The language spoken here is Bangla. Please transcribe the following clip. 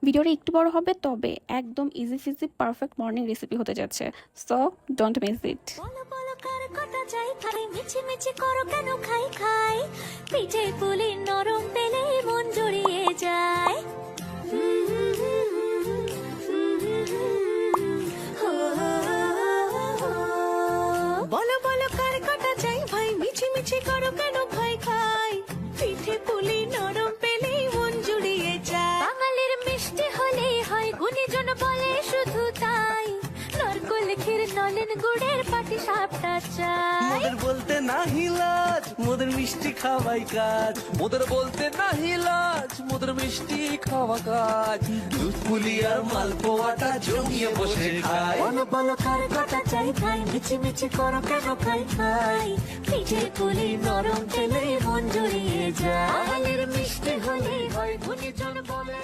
ভিডিওটা একটু বড় হবে, তবে একদম easy Fiji perfect morning recipe হতে যাচ্ছে। So don't miss it. বলো বলো কার কটা চাই খাই, মিছি মিছি করো কেন খাই খাই, পিঠে পুলি নরম পেলে মন জড়িয়ে যায়। বলো বলো কার কটা চাই ভাই, মিছি মিছি করো কেন খাই খাই, পিঠে পুলি নরম পেলে মন জুড়িয়ে যায়। বাঙালির মিষ্টি হলেই হয়, গুণীজন বলে শুধু তাই, নরকোল ক্ষীর নলেন গুড়ের পাটি সাপটা চাই। মোদের বলতে নাহি লাজ, মোদের মিষ্টি খাওয়াই কাজ। মোদের বলতে নাহি লাজ, মোদের মিষ্টি খাওয়া কাজ। দুধ পুলি আর মালপোয়াটা জমিয়ে বসে খায়। বলো বলো কার কটা চাই খাই, মিছি মিছি করো কেন খাই খাই, পিঠে পুলি নরম পেলে মন জড়িয়ে যায়। বাঙালির মিষ্টি হলেই হয়, গুণীজন বলে